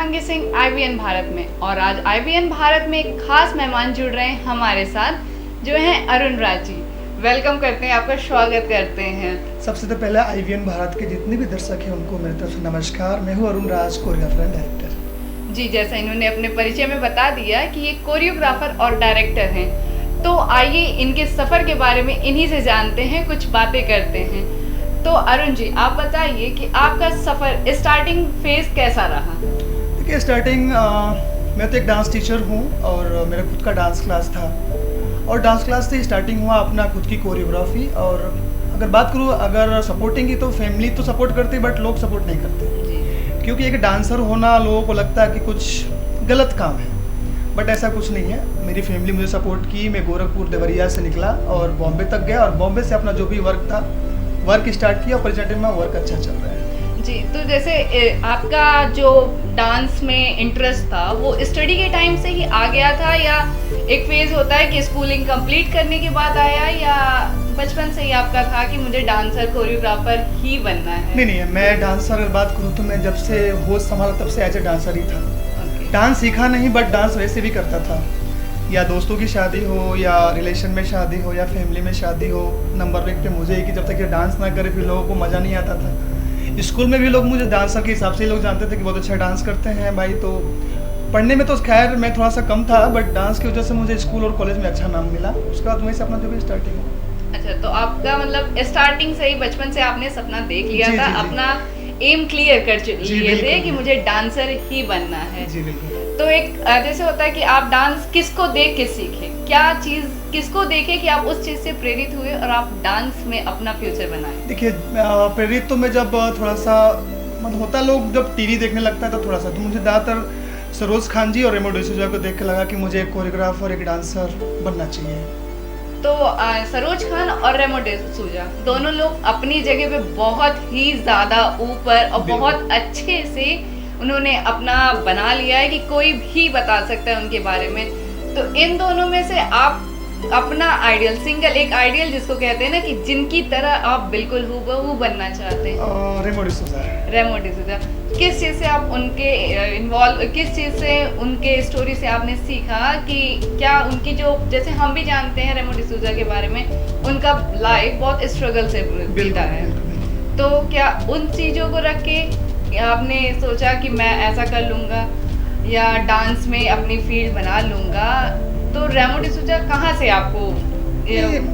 Shivangi Singh IBN Bharat में। और आज IBN भारत में एक खास मेहमान जुड़ रहे हैं हमारे साथ, जो हैं अरुण राज जी। वेलकम करते हैं, आपका स्वागत करते हैं। सबसे तो पहले IBN भारत के जितने भी दर्शक हैं उनको मेरी तरफ से नमस्कार। मैं हूँ अरुण राज, कोरियोग्राफर एंड डायरेक्टर। जी, जैसा इन्होंने अपने परिचय में बता दिया कि ये कोरियोग्राफर और डायरेक्टर हैं, तो आइए इनके सफ़र के बारे में इन्हीं से जानते हैं, कुछ बातें करते हैं। तो अरुण जी, आप बताइए कि आपका सफ़र स्टार्टिंग फेज कैसा रहा? देखिए, स्टार्टिंग मैं तो एक डांस टीचर हूँ और मेरा खुद का डांस क्लास था, और डांस क्लास से स्टार्टिंग हुआ अपना खुद की कोरियोग्राफी। और अगर बात करूँ अगर सपोर्टिंग की, तो फैमिली तो सपोर्ट करती है बट लोग सपोर्ट नहीं करते, क्योंकि एक डांसर होना लोगों को लगता है कि कुछ गलत काम है, बट ऐसा कुछ नहीं है। मेरी फैमिली मुझे सपोर्ट की। मैं गोरखपुर देवरिया से निकला और बॉम्बे तक गया, और बॉम्बे से अपना जो भी वर्क स्टार्ट किया, और प्रेजेंट में वर्क अच्छा चल रहा है। जी, तो जैसे आपका जो डांस में इंटरेस्ट था वो स्टडी के टाइम से ही आ गया था, या एक फेज होता है कि स्कूलिंग कंप्लीट करने के बाद आया, या बचपन से ही आपका था कि मुझे डांसर कोरियोग्राफर ही बनना है? नहीं, मैं डांसर अगर बात करूँ तो मैं जब से होश संभाला तब से एज ए डांसर ही था। डांस सीखा नहीं, बट डांस वैसे भी करता था, या दोस्तों की शादी हो, या रिलेशन में शादी हो, या फैमिली में शादी हो। नंबर एक पे मुझे है कि जब तक ये डांस ना करे फिर लोगों को मज़ा नहीं आता था। स्कूल में भी लोग मुझे डांसर के हिसाब से ही लोग जानते थे कि बहुत अच्छा डांस करते हैं भाई। तो पढ़ने में तो खैर मैं थोड़ा सा कम था, बट डांस की वजह से मुझे स्कूल और कॉलेज में अच्छा नाम मिला। उसके बाद वहीं से अपना जो भी स्टार्टिंग हुआ। अच्छा, तो आपका मतलब स्टार्टिंग से ही बचपन से आपने सपना देख लिया था, जी। अपना एम क्लियर कर लिए थे कि मुझे डांसर ही बनना है। जी बिल्कुल। तो एक जैसे होता है कि आप डांस किसको देख के सीखे, क्या चीज़ किसको देखे कि आप उस चीज़ से प्रेरित हुए और आप डांस में अपना फ्यूचर बनाए? देखिए, प्रेरित तो मैं जब थोड़ा सा मतलब होता, लोग जब टीवी देखने लगता है तो थोड़ा सा, तो मुझे ज़्यादातर सरोज खान जी और रेमो डिसूजा को देख के लगा कि मुझे एक कोरियोग्राफर, एक डांसर बनना चाहिए। तो सरोज खान और रेमो डिसूजा दोनों लोग अपनी जगह पे बहुत ही ज़्यादा ऊपर और बहुत अच्छे से उन्होंने अपना बना लिया है कि कोई भी बता सकता है उनके बारे में। तो इन दोनों में से आप अपना आइडियल, सिंगल एक आइडियल जिसको कहते हैं ना कि जिनकी तरह आप बिल्कुल हूबहू बनना चाहते हैं, रेमो डिसूजा। रेमो डिसूजा, किस चीज़ से आप उनके किस चीज़ से उनके स्टोरी से आपने सीखा कि क्या उनकी जो, जैसे हम भी जानते हैं रेमो डिसूजा के बारे में, उनका लाइफ बहुत स्ट्रगल से बीता है, तो क्या उन चीज़ों को रख के आपने सोचा कि मैं ऐसा कर लूँगा या डांस में अपनी फील्ड बना लूँगा? तो रेमो डिसूजा कहाँ से आपको?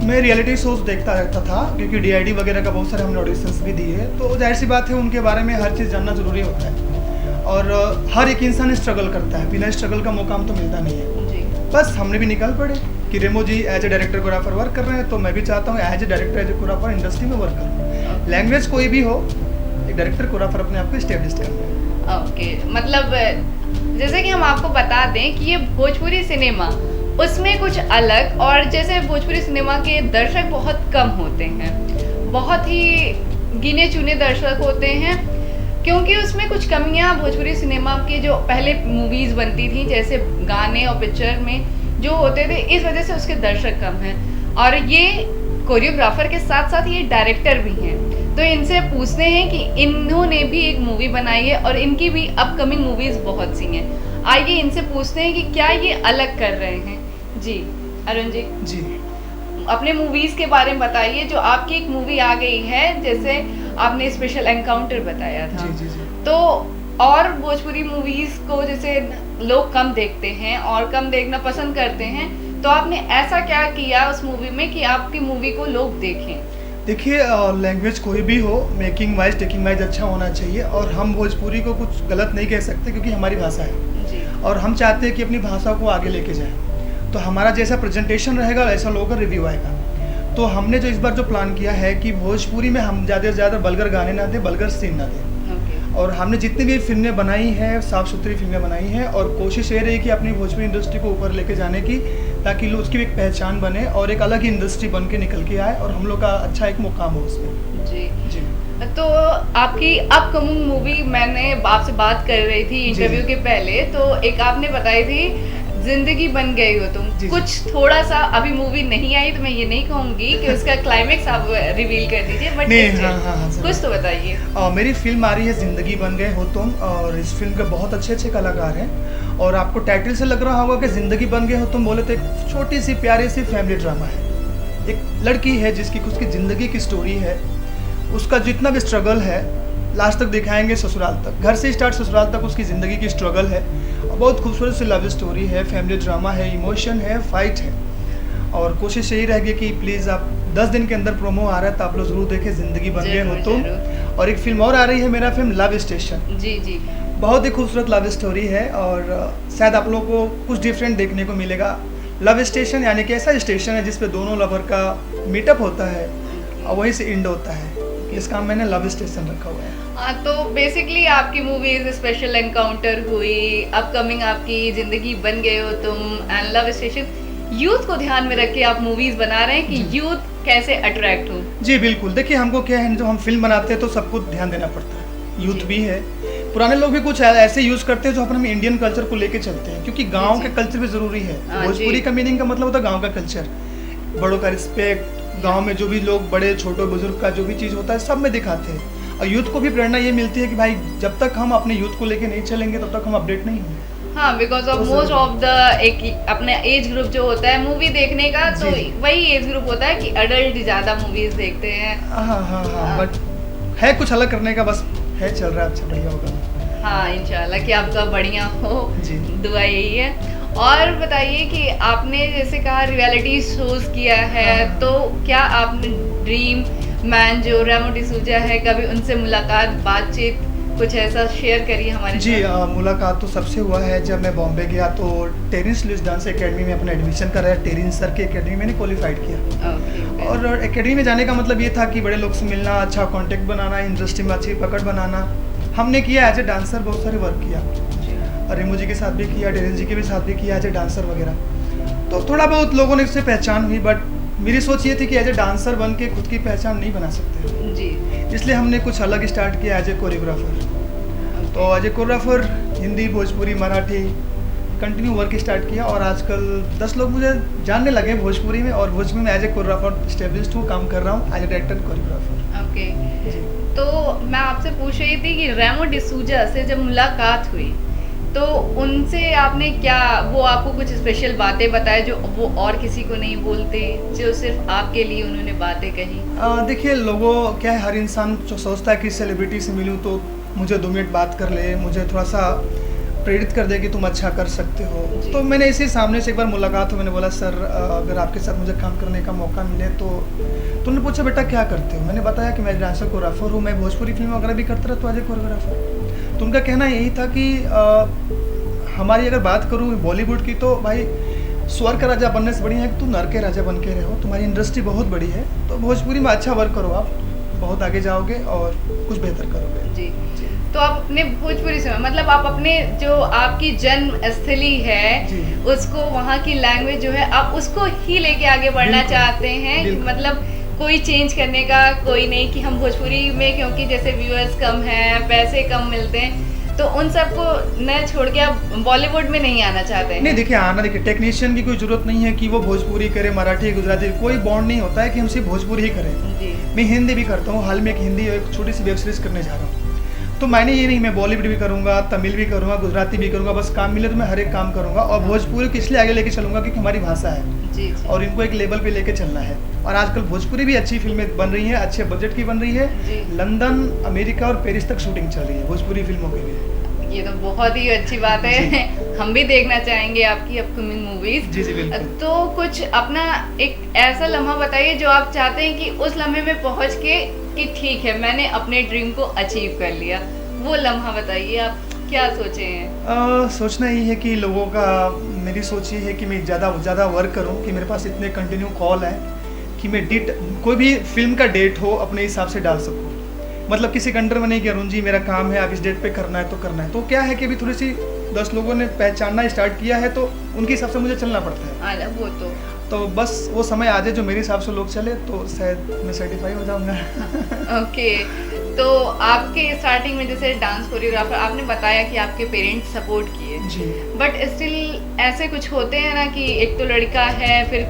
मैं रियलिटी शोज देखता रहता था, क्योंकि DID वगैरह का बहुत सारे हमने ऑडिशंस भी दिए, तो जाहिर सी बात है उनके बारे में हर चीज़ जानना ज़रूरी होता है। और हर एक इंसान स्ट्रगल करता है, बिना स्ट्रगल का मौका तो मिलता नहीं है। जी। बस हमने भी निकल पड़े कि Remo ji as a director choreographer work कर रहे हैं, तो मैं भी चाहता हूँ as a director, as a choreographer industry में वर्क करूँ। लैंग्वेज कोई भी हो, एक डायरेक्टर कोरियोग्राफर अपने आप को एस्टेब्लिश करना है। ओके, मतलब जैसे कि हम आपको बता दें कि ये भोजपुरी सिनेमा उसमें कुछ अलग, और जैसे भोजपुरी सिनेमा के दर्शक बहुत कम होते हैं, बहुत ही गिने चुने दर्शक होते हैं, क्योंकि उसमें कुछ कमियां भोजपुरी सिनेमा के जो पहले मूवीज़ बनती थी, जैसे गाने और पिक्चर में जो होते थे, इस वजह से उसके दर्शक कम हैं। और ये कोरियोग्राफर के साथ साथ ये डायरेक्टर भी हैं, तो इनसे पूछते हैं कि इन्होंने भी एक मूवी बनाई है और इनकी भी अपकमिंग मूवीज़ बहुत सी हैं। आइए इनसे पूछते हैं कि क्या ये अलग कर रहे हैं। जी अरुण जी, अपने मूवीज़ के बारे में बताइए। जो आपकी एक मूवी आ गई है, जैसे आपने स्पेशल एनकाउंटर बताया था, जी। तो और भोजपुरी मूवीज़ को जैसे लोग कम देखते हैं और कम देखना पसंद करते हैं, तो आपने ऐसा क्या किया उस मूवी में कि आपकी मूवी को लोग देखें? देखिए, लैंग्वेज कोई भी हो, मेकिंग वाइज टेकिंग वाइज अच्छा होना चाहिए, और हम भोजपुरी को कुछ गलत नहीं कह सकते, क्योंकि हमारी भाषा है जी। और और हम चाहते हैं कि अपनी भाषा को आगे लेके जाएं। तो हमारा जैसा प्रेजेंटेशन रहेगा वैसा लोगों का रिव्यू आएगा। तो हमने जो इस बार जो प्लान किया है कि भोजपुरी में हम ज़्यादा से ज़्यादा वल्गर गाने ना दें, वल्गर सीन ना दें। और हमने जितनी भी फिल्में बनाई हैं, साफ़ सुथरी फिल्में बनाई हैं, और कोशिश ये रही कि अपनी भोजपुरी इंडस्ट्री को ऊपर लेके जाने की, ताकि लोग उसकी एक पहचान बने और एक अलग ही इंडस्ट्री बन के निकल के आए, और हम लोग का अच्छा एक मुकाम हो उसमें। जी। तो आपकी अपकमिंग मूवी, मैंने आपसे बात कर रही थी इंटरव्यू के पहले, तो एक आपने बताई थी जिंदगी बन गई हो तुम, जी, कुछ थोड़ा सा, अभी मूवी नहीं आई तो मैं ये नहीं कहूंगी कि उसका क्लाइमेक्स आप रिवील कर दीजिए, बट नहीं, हाँ, ज़रूर। कुछ तो बताइए। मेरी फ़िल्म आ रही है ज़िंदगी बन गए हो तुम, और इस फ़िल्म के बहुत अच्छे कलाकार हैं। और आपको टाइटल से लग रहा होगा कि ज़िंदगी बन गए हो तुम बोले तो एक छोटी सी प्यारी सी फैमिली ड्रामा है। एक लड़की है जिसकी उसकी ज़िंदगी की स्टोरी है, उसका जितना भी स्ट्रगल है लास्ट तक दिखाएंगे ससुराल तक, घर से स्टार्ट ससुराल तक उसकी ज़िंदगी की स्ट्रगल है। और बहुत खूबसूरत सी लव स्टोरी है, फैमिली ड्रामा है, इमोशन है, फाइट है। और कोशिश यही रहेगी कि प्लीज़ आप 10 दिन के अंदर प्रोमो आ रहा है तो आप लोग ज़रूर देखें ज़िंदगी बन गए हो तुम। और एक फ़िल्म और आ रही है, मेरा फ़िल्म लव स्टेशन। जी जी, बहुत ही खूबसूरत लव स्टोरी है और शायद आप लोगों को कुछ डिफरेंट देखने को मिलेगा। लव स्टेशन यानी कि ऐसा स्टेशन है जिस पे दोनों लवर का मीटअप होता है और वहीं से एंड होता है। इसका मैंने लव स्टेशन रखा हुआ है। हाँ, तो बेसिकली आपकी मूवीज स्पेशल एनकाउंटर हुई, अपकमिंग आपकी जिंदगी बन गए हो तुम एंड लव स्टेशन, यूथ को ध्यान में रख के आप मूवीज बना रहे हैं कि यूथ कैसे अट्रैक्ट हो। जी बिल्कुल, देखिए हमको क्या है, जब हम फिल्म बनाते हैं तो सबको ध्यान देना पड़ता है। यूथ भी है, पुराने लोग भी कुछ ऐसे यूज़ करते हैं जो अपने इंडियन कल्चर को लेके चलते हैं, क्योंकि गांव का कल्चर भी ज़रूरी है। भोजपुरी का मीनिंग का मतलब होता है गांव का कल्चर, बड़ों का रिस्पेक्ट, गांव में जो भी लोग बड़े छोटे बुजुर्ग का जो भी चीज़ होता है सब में दिखाते हैं। और यूथ को भी प्रेरणा ये मिलती है कि भाई जब तक हम अपने यूथ को लेके नहीं चलेंगे तब तक हम अपडेट नहीं होंगे। हाँ, because of most of the एक अपना एज ग्रुप जो होता है मूवी देखने का, तो वही एज ग्रुप होता है कि अडल्ट ज़्यादा मूवीज देखते हैं। हाँ, बट है कुछ अलग करने का, बस है चल रहा है, अच्छा बढ़िया होगा। हाँ, इंशाल्लाह कि आपका बढ़िया हो, जी। दुआ यही है। और बताइए कि आपने जैसे कहा रियलिटी शोज किया है, तो क्या आपने ड्रीम मैन जो रेमो डिसूजा है, कभी उनसे मुलाकात, बातचीत, कुछ ऐसा शेयर करिए हमारे जी। मुलाकात तो सबसे हुआ है जब मैं बॉम्बे गया तो टेरिंस लुइस डांस एकेडमी में अपना एडमिशन कराया। टेरिंस सर की एकेडमी मैंने क्वालिफाइड किया। और एकेडमी में जाने का मतलब ये था कि बड़े लोग से मिलना, अच्छा कांटेक्ट बनाना, इंडस्ट्री में अच्छी पकड़ बनाना। हमने किया एज ए डांसर, बहुत सारे वर्क किया, रेमो जी के साथ भी किया, टेरिंस जी के भी साथ भी किया एज ए डांसर वगैरह। तो थोड़ा बहुत लोगों ने इससे पहचान हुई, बट मेरी सोच ये थी कि एज ए डांसर बन के खुद की पहचान नहीं बना सकते जी, इसलिए हमने कुछ अलग स्टार्ट किया एज ए कोरियोग्राफर। तो as a choreographer Hindi, Bhojpuri, Marathi continue work start किया और आजकल 10 लोग मुझे जानने लगे भोजपुरी में, और भोजपुरी में एज ए कोरियोग्राफर स्टेब्लिश्ड हूँ, काम कर रहा हूँ as a director choreographer. Okay, तो मैं आपसे पूछ रही थी कि रेमो डिसूजा से जब मुलाकात हुई तो उनसे आपने क्या, वो आपको कुछ स्पेशल बातें बताए जो वो और किसी को नहीं बोलते, जो सिर्फ आपके लिए उन्होंने बातें कही? देखिए, लोगों क्या है, हर इंसान जो सोचता है कि सेलिब्रिटी से मिलूं तो मुझे 2 मिनट बात कर ले, मुझे थोड़ा सा प्रेरित कर दे कि तुम अच्छा कर सकते हो। तो मैंने इसी सामने से एक बार मुलाकात हुई, मैंने बोला सर अगर आपके साथ मुझे काम करने का मौका मिले तो उन्होंने पूछा बेटा क्या करते हो। मैंने बताया कि मैं डांसर कोरियोग्राफर हूँ, मैं भोजपुरी फिल्म वगैरह भी करता रहता हूँ एज ए कोरियोग्राफर। तो उनका कहना यही था कि हमारी अगर बात करूँ बॉलीवुड की तो भाई स्वर्ग का राजा बनने से बढ़िया है कि तू नर के राजा बन के रहो, तुम्हारी इंडस्ट्री बहुत बड़ी है, तो भोजपुरी में अच्छा वर्क करो, आप बहुत आगे जाओगे और कुछ बेहतर करोगे। जी, तो आप अपने भोजपुरी से मतलब आप अपने जो आपकी जन्म स्थली है उसको, वहाँ की लैंग्वेज जो है आप उसको ही लेके आगे बढ़ना चाहते हैं, मतलब कोई चेंज करने का कोई नहीं कि हम भोजपुरी में क्योंकि जैसे व्यूअर्स कम हैं, पैसे कम मिलते हैं, तो उन सबको न छोड़ के आप बॉलीवुड में नहीं आना चाहते हैं? नहीं, देखिए टेक्नीशियन की कोई जरूरत नहीं है कि वो भोजपुरी करे, मराठी, गुजराती, कोई बॉन्ड नहीं होता है कि हम सिर्फ भोजपुरी ही करें। मैं हिंदी भी करता हूँ, हाल में एक हिंदी एक छोटी सी वेब सीरीज करने जा रहा हूँ, तो मैंने ये नहीं, मैं बॉलीवुड भी करूँगा, तमिल भी करूँगा, गुजराती भी करूँगा, बस काम मिले तो मैं हर एक काम करूँगा। और भोजपुरी को इसलिए आगे लेके चलूँगा क्योंकि हमारी भाषा है और इनको एक लेवल पे लेके चलना है। और आजकल भोजपुरी भी अच्छी फिल्में बन रही हैं, अच्छे बजट की बन रही है, लंदन, अमेरिका और पेरिस तक शूटिंग चल रही है भोजपुरी फिल्मों की भी। ये तो बहुत ही अच्छी बात है, हम भी देखना चाहेंगे आपकी अपकमिंग मूवीज। जी बिल्कुल। तो कुछ अपना एक ऐसा लम्हा बताइए जो आप चाहते हैं कि उस लम्हे में पहुंच के कि ठीक है मैंने अपने ड्रीम को अचीव कर लिया, वो लम्हा बताइए, आप क्या सोचे हैं? सोचना ये है कि लोगों का, मेरी सोच ये है कि मैं ज़्यादा वर्क करूं, कि मेरे पास इतने कंटिन्यू कॉल हैं कि मैं कोई भी फिल्म का डेट हो अपने हिसाब से डाल सकूं, मतलब किसी कंडर में नहीं कि अरुण जी मेरा काम है अब इस डेट पे करना है तो करना है। तो क्या है कि अभी थोड़ी सी 10 लोगों ने पहचानना स्टार्ट किया है तो उनके हिसाब से मुझे चलना पड़ता है। वो तो बस वो समय आ जाए जो मेरे हिसाब से लोग चले तो शायद मैं सर्टिफाई हो जाऊंगा। ओके, तो आपके स्टार्टिंग में जैसे डांस कोरियोग्राफर आपने बताया कि आपके पेरेंट्स सपोर्ट किए, जी। बट स्टिल ऐसे कुछ होते हैं ना कि एक तो लड़का है, फिर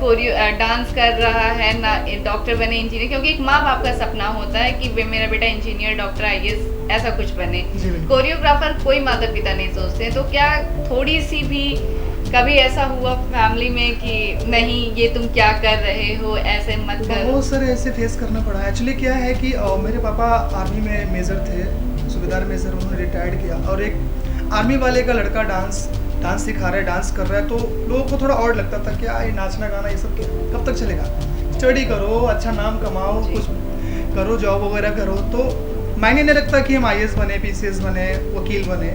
डांस कर रहा है ना, डॉक्टर बने, इंजीनियर, क्योंकि एक माँ बाप का सपना होता है कि मेरा बेटा इंजीनियर, डॉक्टर, आईएएस ऐसा कुछ बने। जी, बिल्कुल। कोरियोग्राफर कोई माता पिता नहीं सोचते, तो क्या थोड़ी सी भी कभी ऐसा हुआ फैमिली में कि नहीं ये तुम क्या कर रहे हो, ऐसे मत करो? बहुत सारे ऐसे फेस करना पड़ा। एक्चुअली क्या है कि मेरे पापा आर्मी में मेजर थे, सूबेदार मेजर, उन्होंने रिटायर्ड किया, और एक आर्मी वाले का लड़का डांस सिखा रहा है, डांस कर रहा है, तो लोगों को थोड़ा और लगता था क्या ये नाचना गाना ये सब कब तक चलेगा, स्टडी करो, अच्छा नाम कमाओ, कुछ करो, जॉब वगैरह करो, तो मायने नहीं रखता कि हम आईएएस बने, पीसीएस बने, वकील बने।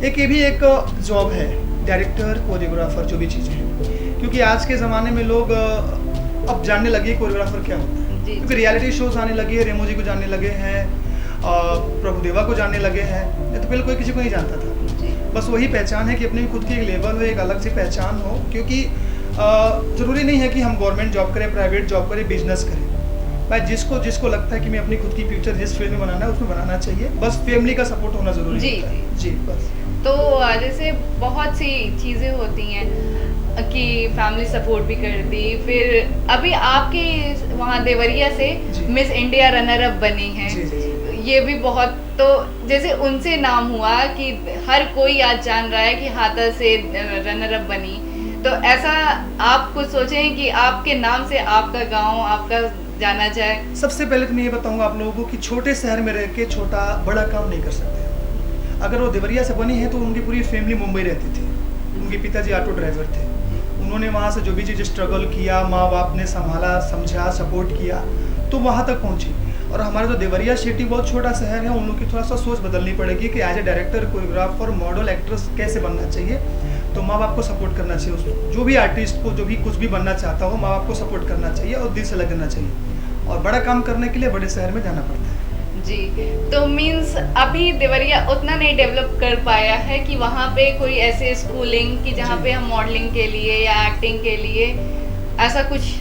ये भी एक जॉब है, डायरेक्टर, कोरियोग्राफर, जो भी चीज़ें हैं, क्योंकि आज के ज़माने में लोग अब जानने लगे कोरियोग्राफर क्या होता है, क्योंकि रियलिटी शोज आने लगे, रेमो जी को जानने लगे हैं, प्रभुदेवा को जानने लगे हैं, नहीं तो पहले कोई किसी को नहीं जानता था। बस वही पहचान है कि अपनी खुद की एक लेवल हो, एक अलग सी पहचान हो, क्योंकि ज़रूरी नहीं है कि हम गवर्नमेंट जॉब करें, प्राइवेट जॉब करें, बिजनेस करें। भाई जिसको लगता है कि मैं अपनी खुद की फ्यूचर जिस फील्ड में बनाना है उसमें बनाना चाहिए, बस फैमिली का सपोर्ट होना ज़रूरी होता है। जी बस। तो जैसे बहुत सी चीज़ें होती हैं कि फैमिली सपोर्ट भी करती, फिर अभी आपके वहाँ देवरिया से मिस इंडिया रनर अप बनी हैं। ये भी बहुत, तो जैसे उनसे नाम हुआ कि हर कोई आज जान रहा है कि हाथा से रनर अप बनी, तो ऐसा आप कुछ सोचें कि आपके नाम से आपका गांव, आपका जाना जाए? सबसे पहले तो मैं ये बताऊंगा आप लोगों को कि छोटे शहर में रह के छोटा बड़ा काम नहीं कर सकते। अगर वो देवरिया से बनी है तो उनकी पूरी फैमिली मुंबई रहती थी, उनके पिताजी ऑटो ड्राइवर थे, उन्होंने वहाँ से जो भी चीज़ स्ट्रगल किया, माँ बाप ने संभाला, समझा, सपोर्ट किया, तो वहाँ तक पहुँची। और हमारा जो देवरिया सिटी बहुत छोटा शहर है, उन लोग की थोड़ा सा सोच बदलनी पड़ेगी कि as a director, choreographer, model, actress कैसे बनना चाहिए। तो माँ बाप को सपोर्ट करना चाहिए, उसको जो भी आर्टिस्ट को जो भी कुछ भी बनना चाहता हो, माँ बाप को सपोर्ट करना चाहिए और दिल से लगना चाहिए। और बड़ा काम करने के लिए बड़े शहर में जाना पड़ता है। जी, तो मीन्स अभी देवरिया उतना नहीं डेवलप कर पाया है कि वहाँ पे कोई ऐसे स्कूलिंग कि जहाँ पे हम मॉडलिंग के लिए या एक्टिंग के लिए ऐसा कुछ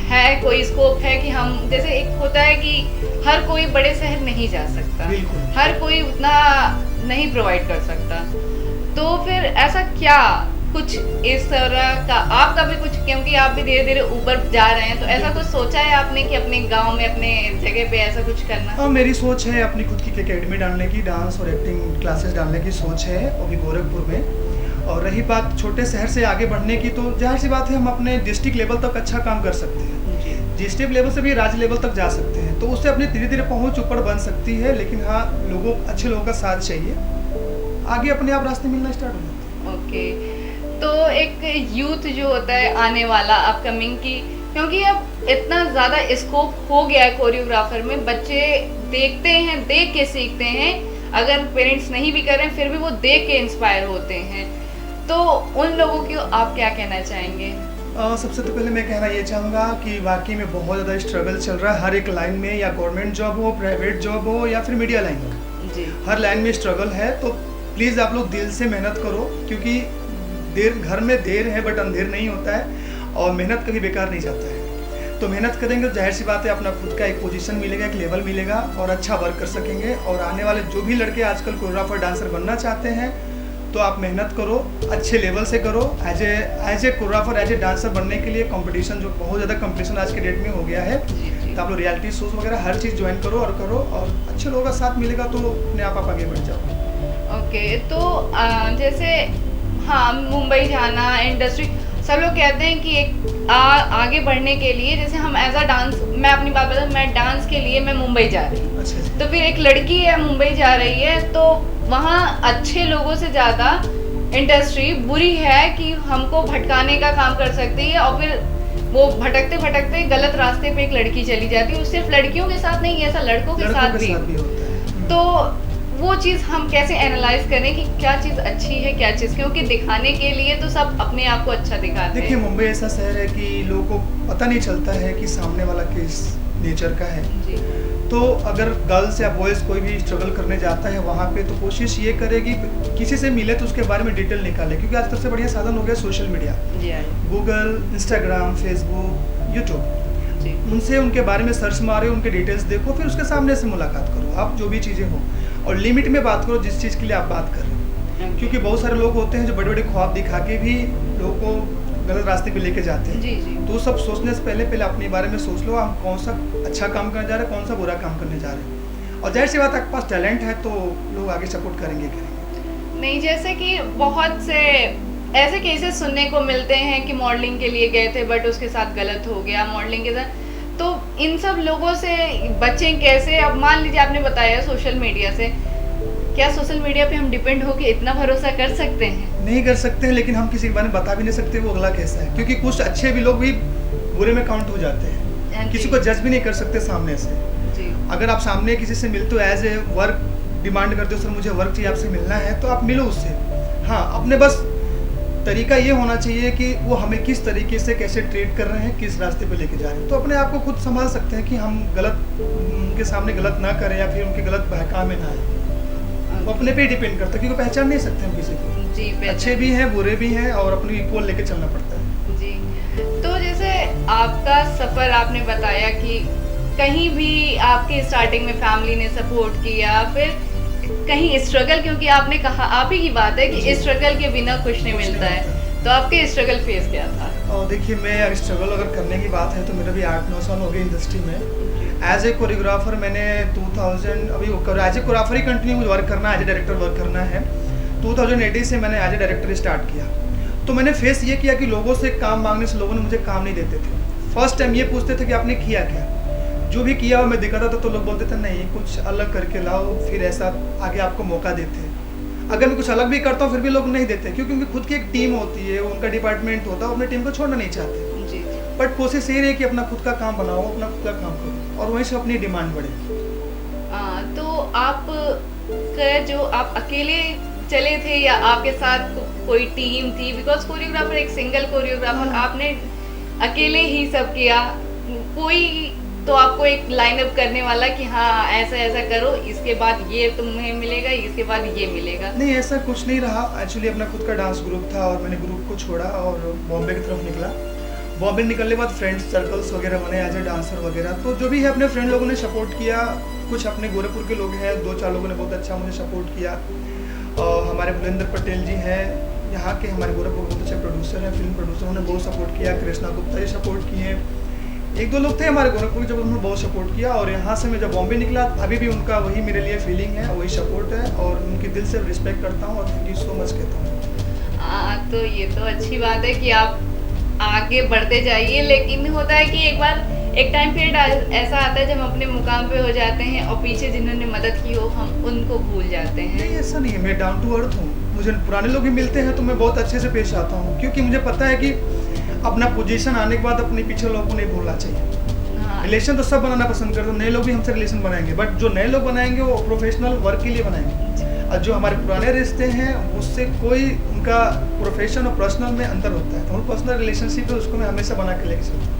है, कोई स्कोप है कि हम, जैसे एक होता है कि हर कोई बड़े शहर नहीं जा सकता, हर कोई उतना नहीं प्रोवाइड कर सकता, तो फिर ऐसा क्या कुछ इस तरह का आपका भी कुछ, क्योंकि आप भी धीरे धीरे ऊपर जा रहे हैं, तो ऐसा कुछ सोचा है आपने कि अपने गांव में, अपने जगह पे ऐसा कुछ करना? हाँ, मेरी सोच है अपनी खुद की एकेडमी डालने की, डांस और एक्टिंग क्लासेस डालने की सोच है, अभी गोरखपुर में। और रही बात छोटे शहर से आगे बढ़ने की, तो जाहिर सी बात है हम अपने डिस्ट्रिक्ट लेवल तक अच्छा काम कर सकते हैं, डिस्ट्रिक्ट लेवल से भी राज्य लेवल तक जा सकते हैं, तो उससे अपनी धीरे धीरे पहुँच ऊपर बन सकती है। लेकिन हाँ, अच्छे लोगों का साथ चाहिए, आगे अपने आप रास्ते मिलना स्टार्ट हो जाते हैं। ओके, तो एक यूथ जो होता है आने वाला अपकमिंग की, क्योंकि अब इतना ज़्यादा स्कोप हो गया है कोरियोग्राफर में, बच्चे देखते हैं, देख के सीखते हैं, अगर पेरेंट्स नहीं भी कर रहे हैं फिर भी वो देख के इंस्पायर होते हैं, तो उन लोगों को आप क्या कहना चाहेंगे? सबसे तो पहले मैं कहना ये चाहूँगा कि वाकई में बहुत ज़्यादा स्ट्रगल चल रहा है हर एक लाइन में, या गवर्नमेंट जॉब हो, प्राइवेट जॉब हो, या फिर मीडिया लाइन हो, जी, हर लाइन में स्ट्रगल है। तो प्लीज़ आप लोग दिल से मेहनत करो, क्योंकि घर में देर है बट अंधेर नहीं होता है, और मेहनत कभी बेकार नहीं जाता है। तो मेहनत करेंगे तो जाहिर सी बात है अपना खुद का एक पोजीशन मिलेगा, एक लेवल मिलेगा, और अच्छा वर्क कर सकेंगे। और आने वाले जो भी लड़के आजकल कोरियोग्राफर, डांसर बनना चाहते हैं, तो आप मेहनत करो, अच्छे लेवल से करो। As a choreographer, as a dancer बनने के लिए कंपटीशन, जो बहुत ज़्यादा कंपटीशन आज के डेट में हो गया है, तो आप लोग रियलिटी शोज वगैरह हर चीज़ ज्वाइन करो, और अच्छे लोगों का साथ मिलेगा तो अपने आप आगे बढ़ जाओगे। ओके, तो जैसे हाँ, मुंबई जाना, इंडस्ट्री, सब लोग कहते हैं कि एक आगे बढ़ने के लिए, जैसे हम एज अ डांस, मैं अपनी बात बताऊँ, मैं डांस के लिए मैं मुंबई जा रही हूँ, तो फिर एक लड़की है मुंबई जा रही है, तो वहाँ अच्छे लोगों से ज़्यादा इंडस्ट्री बुरी है कि हमको भटकाने का काम कर सकती है, और फिर वो भटकते भटकते गलत रास्ते पे एक लड़की चली जाती है। सिर्फ लड़कियों के साथ नहीं, ऐसा लड़कों के साथ भी होता है। तो वो चीज़ हम कैसे एनालाइज करें कि क्या चीज़ अच्छी है, क्या चीज़, क्योंकि दिखाने के लिए तो सब अपने आप को अच्छा दिखाते हैं। देखिए, मुंबई ऐसा शहर है कि लोगों को पता नहीं चलता है कि सामने वाला किस नेचर का है। जी। तो अगर गर्ल्स या बॉयज़ कोई भी स्ट्रगल करने जाता है वहाँ पे, तो कोशिश ये करेगी किसी से मिले तो उसके बारे में डिटेल निकाले, क्योंकि आज सबसे बढ़िया साधन हो गया social media, Google, Instagram, Facebook, YouTube. उनसे उनके बारे में सर्च मारे, उनके डिटेल्स देखो, फिर उसके सामने से मुलाकात करो, आप जो भी चीज़ें हो, और लिमिट में बात करो जिस चीज़ के लिए आप बात कर रहे हो। क्योंकि बहुत सारे लोग होते हैं जो बड़े बड़े ख्वाब दिखा के भी लोगों को गलत रास्ते पे लेके जाते हैं। जी जी। तो सब सोचने से पहले पहले अपने बारे में सोच लो, हम कौन सा अच्छा काम करने जा रहे हैं, कौन सा बुरा काम करने जा रहे हैं। और जाहिर सी बात, आपके पास टैलेंट है तो लोग आगे सपोर्ट करेंगे करेंगे। नहीं, जैसे कि बहुत से ऐसे केसेस सुनने को मिलते हैं कि मॉडलिंग के लिए गए थे बट उसके साथ गलत हो गया मॉडलिंग के साथ, तो इन सब लोगों से बचें कैसे? अब मान लीजिए आपने बताया सोशल मीडिया से, क्या सोशल मीडिया पे हम डिपेंड होके इतना भरोसा कर सकते हैं? नहीं कर सकते हैं, लेकिन हम किसी के बारे में बता भी नहीं सकते वो अगला कैसा है, क्योंकि कुछ अच्छे भी लोग भी बुरे में काउंट हो जाते हैं। किसी को जज भी नहीं कर सकते सामने से। जी। अगर आप सामने किसी से मिलते हो एज ए वर्क डिमांड करते हो, सर मुझे वर्क चाहिए, आपसे मिलना है, तो आप मिलो उससे। हाँ, अपने बस तरीका ये होना चाहिए कि वो हमें किस तरीके से कैसे ट्रीट कर रहे हैं, किस रास्ते पे लेके जा रहे हैं, तो अपने आप को खुद संभाल सकते हैं कि हम गलत उनके सामने गलत ना करें या फिर उनके गलत बहका में ना आए। वो अपने पे ही डिपेंड करता है, क्योंकि पहचान नहीं सकते हम किसी को। जी, अच्छे भी हैं, बुरे भी हैं, और अपने इक्वल लेके चलना पड़ता है। जी। तो जैसे आपका सफ़र आपने बताया कि कहीं भी आपके स्टार्टिंग में फैमिली ने सपोर्ट किया, फिर कहीं स्ट्रगल, क्योंकि आपने कहा, आप ही की बात है कि स्ट्रगल के बिना कुछ नहीं मिलता है, तो आपके स्ट्रगल फेस क्या था? और देखिए, मैं स्ट्रगल अगर करने की बात है तो मेरा भी 8-9 साल हो गए इंडस्ट्री में। एज ए कोरियोग्राफर मैंने 2000 अभी एज ए कोरियोग्राफर ही कंटिन्यू मुझे वर्क करना है, एज ए डायरेक्टर वर्क करना है। 2018 से मैंने एज ए डायरेक्टर स्टार्ट किया। तो मैंने फेस ये किया कि लोगों से काम मांगने से लोगों ने मुझे काम नहीं देते थे। फर्स्ट टाइम ये पूछते थे कि आपने किया क्या, जो भी किया मैं दिखाता था तो लोग बोलते थे नहीं कुछ अलग करके लाओ, फिर ऐसा आगे आपको मौका देते हैं। अगर मैं कुछ अलग भी करता हूँ फिर भी लोग नहीं देते, क्योंकि उनकी खुद की एक टीम होती है, उनका डिपार्टमेंट होता है, अपनी टीम को छोड़ना नहीं चाहते। जी। बट कोशिश ये रही कि अपना खुद का काम बनाओ, अपना खुद का काम करो, और वहीं से अपनी डिमांड बढ़े। तो आप जो आप अकेले चले थे या आपके साथ कोई टीम थी? बिकॉज कोरियोग्राफर एक सिंगल कोरियोग्राफर, आपने अकेले ही सब किया, कोई तो आपको एक लाइन अप करने वाला कि हाँ ऐसा ऐसा करो, इसके बाद ये तुम्हें मिलेगा, इसके बाद ये मिलेगा? नहीं, ऐसा कुछ नहीं रहा। एक्चुअली अपना खुद का डांस ग्रुप था और मैंने ग्रुप को छोड़ा और बॉम्बे की तरफ निकला। बॉम्बे निकलने के बाद फ्रेंड्स सर्कल्स वगैरह बने एज ए डांसर वगैरह, तो जो भी है अपने फ्रेंड लोगों ने सपोर्ट किया। कुछ अपने गोरखपुर के लोग हैं, 2-4 लोगों ने बहुत अच्छा मुझे सपोर्ट किया। और हमारे बुलेंद्र पटेल जी हैं यहाँ के, हमारे गोरखपुर बहुत अच्छे प्रोड्यूसर हैं, फिल्म प्रोड्यूसर, उन्होंने बहुत सपोर्ट किया। कृष्णा गुप्ता जी सपोर्ट किए। 1-2 लोग थे हमारे गोरखपुर, जब उन्होंने बहुत सपोर्ट किया। और यहाँ से मैं जब बॉम्बे निकला, अभी भी उनका वही मेरे लिए फीलिंग है, वही सपोर्ट है, और उनके दिल से रिस्पेक्ट करता हूँ और थैंक यू सो मच कहता हूँ। तो ये तो अच्छी बात है कि आप आगे बढ़ते जाइए, लेकिन होता है कि एक टाइम पीरियड ऐसा आता है जब हम अपने मुकाम पे हो जाते हैं और पीछे जिन्होंने मदद की हो हम उनको भूल जाते हैं। नहीं, ऐसा नहीं है, मैं डाउन टू अर्थ हूँ। मुझे पुराने लोग भी मिलते हैं तो मैं बहुत अच्छे से पेश आता हूँ, क्योंकि मुझे पता है कि अपना पोजीशन आने के बाद अपने पीछे लोगों को नहीं भूलना चाहिए। हाँ। रिलेशन तो सब बनाना पसंद करते हैं, नए लोग भी हमसे रिलेशन बनाएंगे, बट जो नए लोग बनाएंगे वो प्रोफेशनल वर्क के लिए बनाएंगे। और जो हमारे पुराने रिश्ते हैं उससे कोई उनका प्रोफेशन और पर्सनल में अंतर होता है, तो वो पर्सनल रिलेशनशिप है, उसको मैं हमेशा बना के लेके चलता हूँ।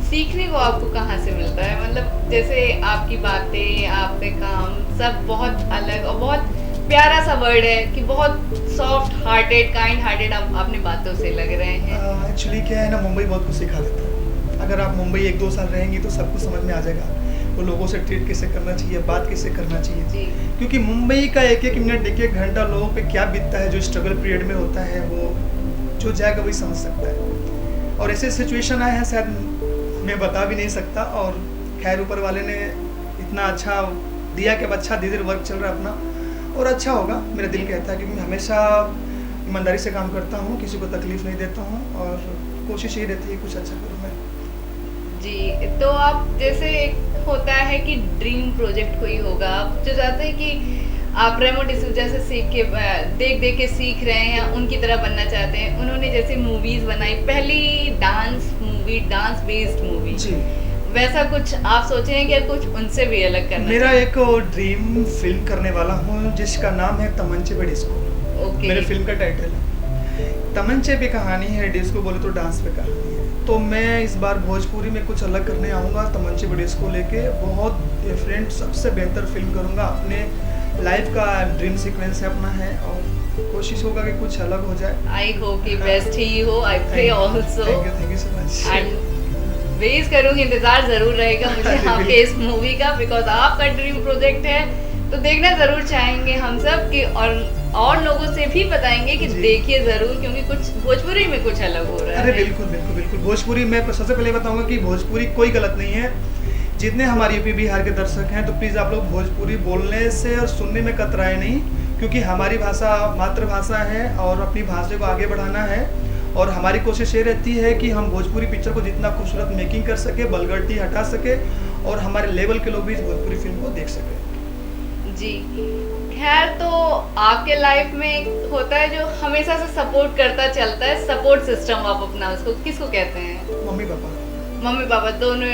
सीखने को आपको कहाँ से मिलता है? मतलब जैसे आपकी बातें, आपके काम सब बहुत अलग और बहुत प्यारा सा वर्ड है कि बहुत सॉफ्ट हार्टेड, काइंड हार्टेड आप अपनी बातों से लग रहे हैं। एक्चुअली क्या है ना, मुंबई बहुत कुछ सिखा देता है। अगर आप मुंबई 1-2 साल रहेंगी तो सब कुछ समझ में आ जाएगा, वो लोगों से ट्रीट कैसे करना चाहिए, बात कैसे करना चाहिए जी। क्योंकि मुंबई का 1-1 मिनट 1-1 घंटा लोगों पे क्या बीतता है, जो स्ट्रगल पीरियड में होता है, वो जो जाएगा वही समझ सकता है। और ऐसे सिचुएशन आए हैं शायद मैं बता भी नहीं सकता, और खैर ऊपर वाले ने इतना अच्छा दिया कि अब अच्छा धीरे धीरे वर्क चल रहा है अपना, और अच्छा होगा मेरा दिल कहता है, क्योंकि मैं हमेशा ईमानदारी से काम करता हूँ, किसी को तकलीफ नहीं देता हूँ, और कोशिश यही रहती है कुछ अच्छा करूँ मैं। जी, तो आप जैसे एक होता है कि ड्रीम प्रोजेक्ट कोई होगा, आप जो चाहते हैं कि आप रेमो डिसूजा से सीख के देख देख के सीख रहे हैं, उनकी तरह बनना चाहते हैं। उन्होंने जैसे मूवीज़ बनाई, पहली dance movie, dance based movie, जी, वैसा कुछ आप सोचे हैं कि कुछ उनसे भी अलग करना? मेरा एक ड्रीम फिल्म करने वाला हूँ जिसका नाम है तमंचे पे डिस्को। ओके। मेरे फिल्म का टाइटल है तमंचे पे कहानी है, डिस्को बोले तो डांस पे कहानी है। तो मैं इस बार भोजपुरी में कुछ अलग करने आऊँगा, तमंचे पे डिस्को लेके बहुत डिफरेंट, सबसे बेहतर फिल्म करूँगा। अपने लाइफ का ड्रीम सीक्वेंस है अपना है, और कोशिश होगा कि कुछ अलग हो जाए। आई होप कि बेस्ट ही हो। I pray also. Thank you so much. And wait करूँगी, इंतजार जरूर रहेगा मुझे आपके इस मूवी का, बिकॉज आपका ड्रीम प्रोजेक्ट है तो देखना जरूर चाहेंगे हम सब कि, और और लोगों से भी बताएंगे कि जी। देखिए जरूर, क्योंकि कुछ भोजपुरी में कुछ अलग हो रहा अरे है। बिल्कुल बिल्कुल बिल्कुल, भोजपुरी में सबसे पहले बताऊंगा कि भोजपुरी कोई गलत नहीं है। जितने हमारे यूपी बिहार के दर्शक हैं तो प्लीज़ आप लोग भोजपुरी बोलने से और सुनने में कतराए नहीं, क्योंकि हमारी भाषा मातृभाषा है और अपनी भाषा को आगे बढ़ाना है। और हमारी कोशिश ये रहती है कि हम भोजपुरी पिक्चर को जितना खूबसूरत मेकिंग कर सके, वल्गैरिटी हटा सके और हमारे लेवल के लोग भी इस भोजपुरी फिल्म को देख सके। जी, खैर तो आपके लाइफ में एक होता है जो हमेशा से सपोर्ट करता चलता है, सपोर्ट सिस्टम आप अपना उसको किसको कहते हैं? Mummy papa. मम्मी पापा दोनों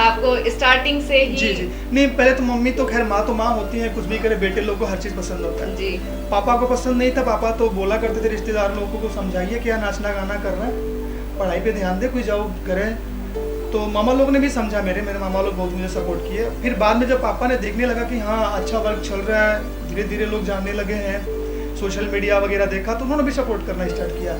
आपको स्टार्टिंग से ही? जी जी, नहीं पहले तो मम्मी तो खैर माँ तो माँ होती है, कुछ भी करे बेटे लोग को हर चीज़ पसंद होता है। जी। पापा को पसंद नहीं था, पापा तो बोला करते थे रिश्तेदार लोगों को समझाइए क्या नाचना गाना कर रहा है, पढ़ाई पे ध्यान दे, कोई जाओ करे। तो मामा लोग ने भी समझा, मेरे मामा लोग बहुत मुझे सपोर्ट किए। फिर बाद में जब पापा ने देखने लगा कि हाँ अच्छा वर्क चल रहा है, धीरे धीरे लोग जानने लगे हैं, सोशल मीडिया वगैरह देखा तो उन्होंने भी सपोर्ट करना स्टार्ट किया।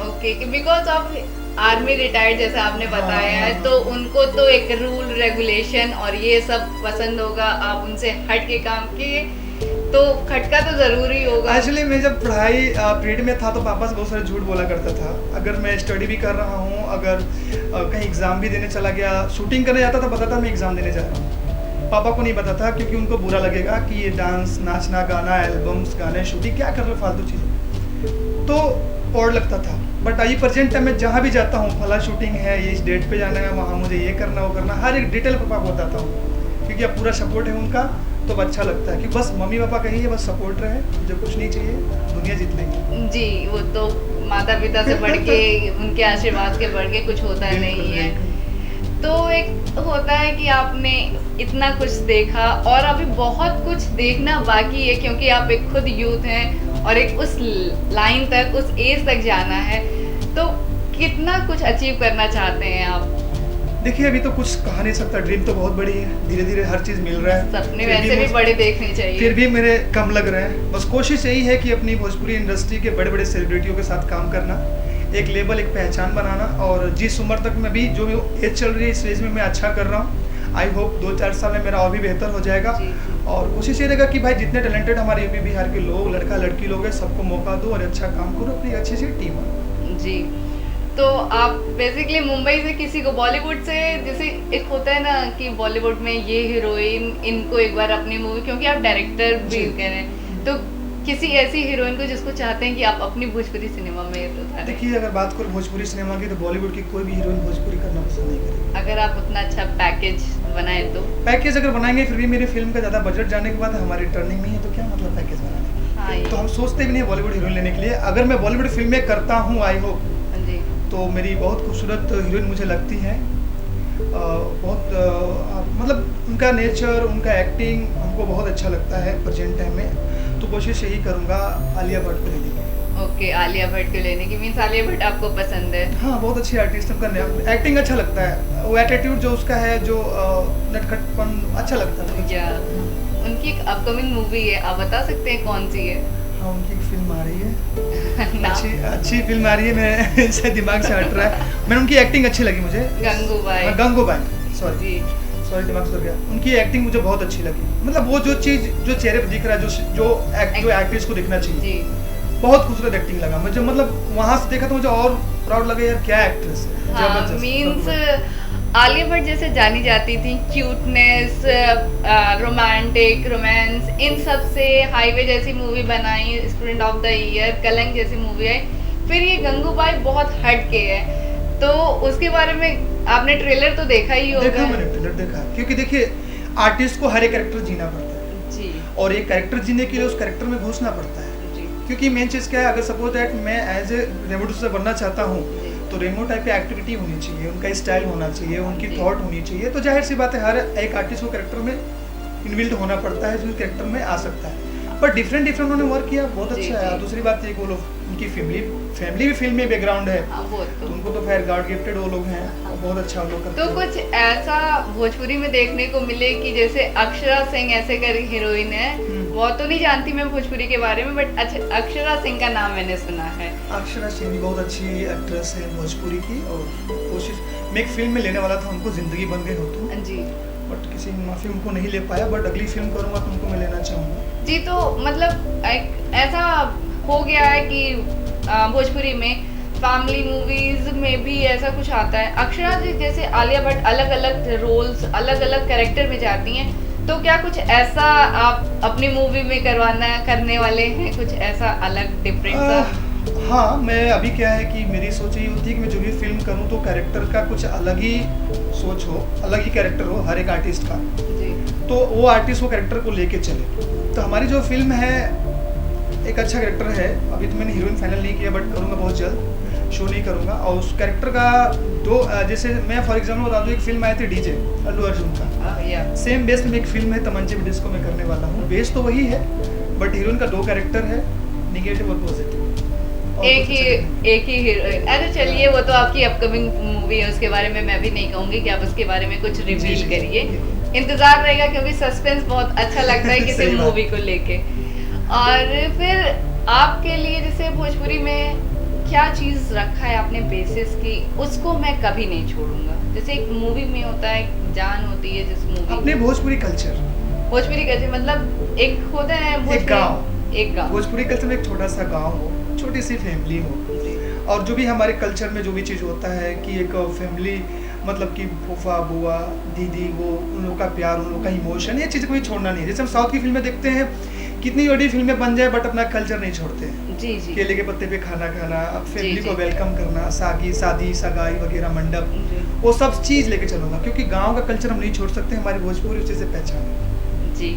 Okay, because of army retired जैसे आपने बताया है, हाँ। तो उनको तो एक रूल रेगुलेशन और ये सब पसंद होगा, आप उनसे हट के काम किए तो खटका तो जरूरी होगा। एक्चुअली मैं जब पढ़ाई पीरियड में था तो पापा से बहुत सारे झूठ बोला करता था। अगर मैं स्टडी भी कर रहा हूँ, अगर कहीं एग्ज़ाम भी देने चला गया, शूटिंग करने जाता था, बताता मैं एग्ज़ाम देने जा रहा हूँ। पापा को नहीं पता था क्योंकि उनको बुरा लगेगा कि ये डांस नाचना गाना एल्बम्स गाने शूटिंग क्या कर रहे हो फालतू चीज़ें, तो और लगता था। बट अभी प्रेजेंट टाइम में जहाँ भी जाता हूँ, फला शूटिंग है, ये इस डेट पे जाना है, वहाँ मुझे ये करना वो करना, हर एक डिटेल पापा को बताता हूँ, क्योंकि अब पूरा सपोर्ट है उनका। तो अच्छा लगता है कि बस मम्मी पापा कहिए बस सपोर्ट रहे, मुझे कुछ नहीं चाहिए, दुनिया जीत लेंगे। जी, वो तो माता पिता से बढ़ के उनके आशीर्वाद के बढ़ के कुछ होता नहीं है। तो एक होता है कि आपने इतना कुछ देखा और अभी बहुत कुछ देखना बाकी है, क्योंकि आप एक खुद यूथ हैं और एक उस लाइन तक, उस एज तक जाना है, तो कितना कुछ अचीव करना चाहते हैं आप? देखिए अभी तो कुछ कहा नहीं सकता, ड्रीम तो बहुत बड़ी है, धीरे धीरे हर चीज़ मिल रहा है, सपने वैसे भी बड़े देखने चाहिए, फिर भी मेरे कम लग रहे हैं। बस कोशिश यही है कि अपनी भोजपुरी इंडस्ट्री के बड़े बड़े सेलिब्रिटियों के साथ काम करना, एक लेवल एक पहचान बनाना, और जिस उम्र तक मैं भी जो एज चल रही है इस एज में मैं अच्छा कर रहा हूँ। आई होप 2-4 साल में मेरा और भी बेहतर हो जाएगा। और कोशिश ये रहेगा कि भाई जितने टैलेंटेड हमारे यूपी बिहार के लोग, लड़का लड़की लोग हैं, सबको मौका दो और अच्छा काम करो, अपनी अच्छी सी टीम बनाओ। जी। तो आप बेसिकली मुंबई से किसी को, बॉलीवुड से, जैसे एक होता है ना कि बॉलीवुड में ये हीरोइन, इनको एक बार अपनी मूवी, क्योंकि आप डायरेक्टर भी कह रहे हैं, तो किसी ऐसी हीरोइन को जिसको चाहते हैं कि आप अपनी भोजपुरी सिनेमा में उतारें? देखिए अगर बात करूँ भोजपुरी सिनेमा की तो बॉलीवुड की कोई भी हीरोइन भोजपुरी करना पसंद नहीं करेगी। अगर आप उतना अच्छा पैकेज बनाए तो? पैकेज अगर बनाएंगे फिर भी मेरी फिल्म का ज़्यादा बजट जाने के बाद हमारी टर्निंग नहीं है, तो क्या मतलब पैकेज बनाने का? हाँ, तो हम सोचते भी नहीं बॉलीवुड हीरोइन लेने के लिए। अगर मैं बॉलीवुड फिल्में करता हूँ आई होप, जी, तो मेरी बहुत खूबसूरत हीरोइन मुझे लगती है, मतलब उनका नेचर, उनका एक्टिंग हमको बहुत अच्छा लगता है प्रेजेंट टाइम में। तो कोशिश यही करूँगा आलिया भट्ट को लेने की। ओके, आलिया भट्ट को लेने की, मीन्स आलिया भट्ट आपको पसंद है? हाँ, बहुत अच्छी आर्टिस्ट, उनका एक्टिंग अच्छा लगता है, वो एटीट्यूड जो उसका है, जो नटखटपन अच्छा लगता है। क्या उनकी एक अपकमिंग मूवी है, आप बता सकते हैं कौन सी है? हाँ, उनकी एक फिल्म आ रही है, नाम? अच्छी फिल्म आ रही है, मेरे से दिमाग से हट रहा है। मैंने उनकी एक्टिंग अच्छी लगी मुझे, गंगूबाई। गंगूबाई, सॉरी दिमाग से उतर गया। उनकी एक्टिंग मुझे बहुत अच्छी लगी, मतलब वो जो चीज़ जो चेहरे पे दिख रहा है, जो एक्ट्रेस को दिखना चाहिए, जी, बहुत खूबसूरत एक्टिंग लगा मुझे। मतलब वहाँ से देखा तो मुझे और प्राउड लगा, यार क्या एक्ट्रेस है, हाँ, मीन्स आलिया भट्ट जैसे जानी जाती थी क्यूटनेस, रोमांटिक, रोमांस, इन सब से हाईवे जैसी मूवी बनाई, स्टूडेंट ऑफ द ईयर, कलंक जैसी मूवी आई, फिर ये गंगूबाई बहुत हट के है, तो उसके बारे में आपने ट्रेलर तो देखा ही होगा? देखा, मैंने ट्रेलर देखा, क्योंकि देखिए आर्टिस्ट को हर एक कैरेक्टर जीना पड़ता है जी, और एक कैरेक्टर जीने के लिए उस कैरेक्टर में घुसना पड़ता है जी, क्योंकि मेन चीज़ क्या है, अगर सपोज दैट मैं एज ए रेमो से बनना चाहता हूँ तो रेमो टाइप की एक्टिविटी होनी चाहिए, उनका स्टाइल होना चाहिए, उनकी थॉट होनी चाहिए, तो जाहिर सी बात है हर एक आर्टिस्ट को कैरेक्टर में इन्विल्ड होना पड़ता है जो कैरेक्टर में आ सकता है। पर डिफरेंट उन्होंने वर्क किया, बहुत अच्छा है। दूसरी बात ये, वो लोग उनकी फैमिली भी फिल्म में बैकग्राउंड है, हाँ, वो तो उनको तो खैर गॉड गिफ्टेड वो लोग हैं, बहुत अच्छा वो लोग करते तो हैं। कुछ ऐसा भोजपुरी में देखने को मिले कि जैसे अक्षरा सिंह ऐसे कर हीरोइन है, वो तो नहीं जानती मैं भोजपुरी के बारे में, बट अच्छा अक्षरा सिंह का नाम मैंने सुना है। अक्षरा सिंह भी बहुत अच्छी एक्ट्रेस है भोजपुरी की, और कोशिश मैं एक फिल्म में लेने वाला था उनको, जिंदगी बन गई हो तुम, जी, बट बट किसी फिल्म को नहीं ले पाया, बट अगली फिल्म करूँगा तो उनको मैं लेना चाहूँगा। जी, तो मतलब एक ऐसा हो गया है कि भोजपुरी में फैमिली मूवीज में भी ऐसा कुछ आता है। अक्षरा जी जैसे आलिया भट्ट अलग अलग रोल्स अलग अलग कैरेक्टर में जाती हैं, तो क्या कुछ ऐसा आप अपनी मूवी में करने वाले हैं, कुछ ऐसा अलग डिफरेंट सा? हाँ, मैं अभी क्या है कि मेरी सोच ये होती है कि मैं जो भी फिल्म करूँ तो कैरेक्टर का कुछ अलग ही सोच हो, अलग ही कैरेक्टर हो हर एक आर्टिस्ट का, जी। तो वो आर्टिस्ट वो कैरेक्टर को लेके चले। तो हमारी जो फिल्म है एक अच्छा कैरेक्टर है, अभी तो मैंने हीरोइन फाइनल नहीं किया बट करूँगा बहुत जल्द, शो नहीं करूँगा। और उस कैरेक्टर का दो जैसे मैं फॉर एग्जाम्पल बता दूँ, एक फिल्म आई थी डीजे अल्लू अर्जुन का, सेम बेस में एक फिल्म है तमंचे में जिसको मैं करने वाला हूँ। बेस तो वही है बट हीरोइन का दो कैरेक्टर है, निगेटिव और पॉजिटिव। एक ही हीरोइन। अरे चलिए, वो तो आपकी अपकमिंग मूवी है, उसके बारे में मैं भी नहीं कहूँगी कि आप उसके बारे में कुछ रिवील करिए। इंतजार रहेगा क्योंकि सस्पेंस बहुत अच्छा लगता है किसी मूवी को लेके। और फिर आपके लिए जैसे भोजपुरी में क्या चीज़ रखा है आपने बेसिस की, उसको मैं कभी नहीं छोड़ूंगा? जैसे एक मूवी में होता है, एक जान होती है जिस मूवी अपने भोजपुरी कल्चर मतलब एक होता है एक गाँव, भोजपुरी कल्चर में एक छोटा सा गाँव हो, छोटी सी फैमिली हो, और जो भी हमारे कल्चर में जो भी चीज़ होता है कि एक फैमिली मतलब कि फूफा बुआ दीदी, वो उन लोग का प्यार, उन लोग का इमोशन, ये चीज़ कोई छोड़ना नहीं है। जैसे हम साउथ की फिल्में देखते हैं, कितनी बड़ी फिल्में बन जाए बट अपना कल्चर नहीं छोड़ते हैं। जी जी। केले के पत्ते पे खाना खाना, अब फैमिली को वेलकम करना, शादी सगाई वगैरह मंडप, वो सब चीज़ लेके चलूँगा क्योंकि गाँव का कल्चर हम नहीं छोड़ सकते, हमारी भोजपुरी उसी से पहचान है। जी,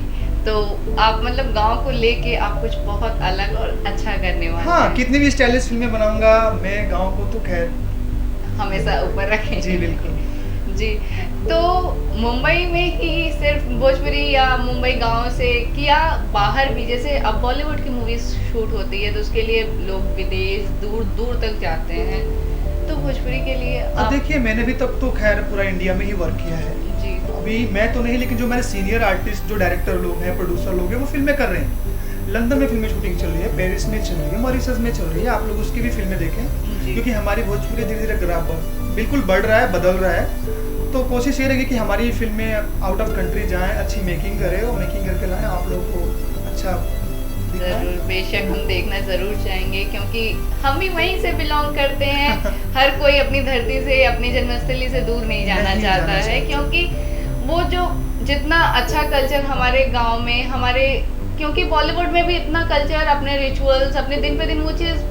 तो आप मतलब गांव को लेके आप कुछ बहुत अलग और अच्छा करने वाले हैं। हाँ, कितनी भी स्टाइलिश फिल्में बनाऊंगा मैं, गांव को तो खैर हमेशा ऊपर रखें। जी बिल्कुल। जी, तो मुंबई में ही सिर्फ भोजपुरी या मुंबई गांव से किया बाहर भी, जैसे अब बॉलीवुड की मूवीज शूट होती है तो उसके लिए लोग विदेश दूर दूर तक जाते हैं, तो भोजपुरी के लिए अब देखिए, मैंने भी तब तो खैर पूरा इंडिया में ही वर्क किया है। जी। अभी मैं तो नहीं, लेकिन जो मेरे सीनियर आर्टिस्ट, जो डायरेक्टर लोग हैं, प्रोड्यूसर लोग हैं, वो फिल्में कर रहे हैं। लंदन में फिल्में शूटिंग चल रही है, पेरिस में चल रही है, मॉरिशस में चल रही है, आप लोग उसकी भी फिल्में देखें क्योंकि हमारी भोजपुरी धीरे धीरे ग्राफ बिल्कुल बढ़ रहा है, बदल रहा है। तो कोशिश ये रहेगी कि हमारी फिल्में आउट ऑफ कंट्री जाएँ, अच्छी मेकिंग करें और मेकिंग करके लाएँ, आप लोग को अच्छा। जरूर, बेशक हम देखना जरूर चाहेंगे क्योंकि हम भी वहीं से बिलोंग करते हैं। हर कोई अपनी धरती से, अपनी जन्मस्थली से दूर नहीं जाना चाहता है, क्योंकि वो जो जितना अच्छा कल्चर हमारे गांव में, हमारे क्योंकि बॉलीवुड में भी इतना कल्चर, अपने रिचुअल्स, अपने दिन पे दिन वो चीज़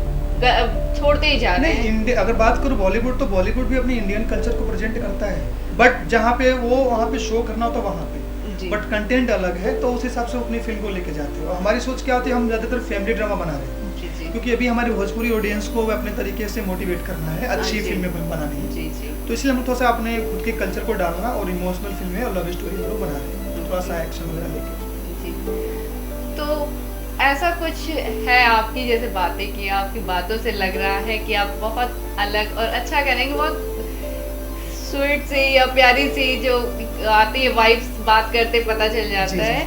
छोड़ते ही जा रहे हैं। अगर बात करूँ बॉलीवुड, तो बॉलीवुड भी अपनी इंडियन कल्चर को प्रेजेंट करता है, बट जहाँ पे वो वहाँ पे शो करना होता है वहाँ पे, बट कंटेंट अलग है, तो उस हिसाब से अपनी फिल्म को लेके जाते हैं। और हमारी सोच क्या होती है, हम ज़्यादातर फैमिली ड्रामा बना रहे हैं क्योंकि अभी हमारी भोजपुरी ऑडियंस को अपने तरीके से मोटिवेट करना है, अच्छी फिल्में बनानी है। तो इसलिए हम थोड़ा सा अपने खुद के कल्चर को डालना और इमोशनल फिल्में और लव स्टोरी हम लोग बना रहे हैं, थोड़ा सा एक्शन वगैरह लेके। तो ऐसा कुछ है आपकी, जैसे बातें की, आपकी बातों से लग रहा है कि आप बहुत अलग और अच्छा करेंगे, बहुत स्वीट सी या प्यारी सी जो आती है वाइब्स, बात करते पता चल जाता है।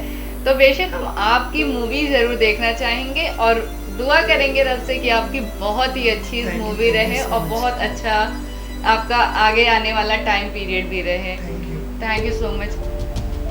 तो बेशक हम आपकी मूवी ज़रूर देखना चाहेंगे और दुआ करेंगे रब से कि आपकी बहुत ही अच्छी मूवी रहे और बहुत अच्छा आपका आगे आने वाला टाइम पीरियड भी रहे। Thank you so much.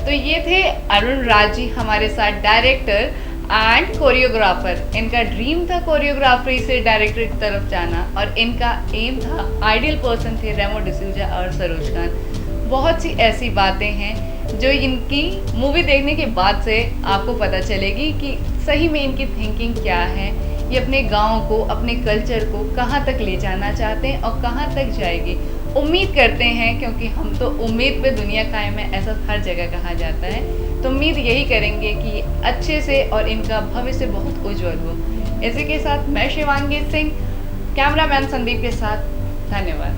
तो ये थे अरुण राज जी हमारे साथ, डायरेक्टर एंड कोरियोग्राफर। इनका ड्रीम था कोरियोग्राफरी से डायरेक्टर की तरफ जाना और इनका एम था, आइडियल पर्सन थे रेमो डिसूजा और सरोज खान। बहुत सी ऐसी बातें हैं जो इनकी मूवी देखने के बाद से आपको पता चलेगी कि सही में इनकी थिंकिंग क्या है, ये अपने गांव को, अपने कल्चर को कहाँ तक ले जाना चाहते हैं और कहाँ तक जाएगी। उम्मीद करते हैं, क्योंकि हम तो उम्मीद पे दुनिया कायम है, ऐसा हर जगह कहा जाता है, तो उम्मीद यही करेंगे कि अच्छे से और इनका भविष्य बहुत उज्जवल हो। इसी के साथ मैं शिवांगी सिंह, कैमरामैन संदीप के साथ, धन्यवाद।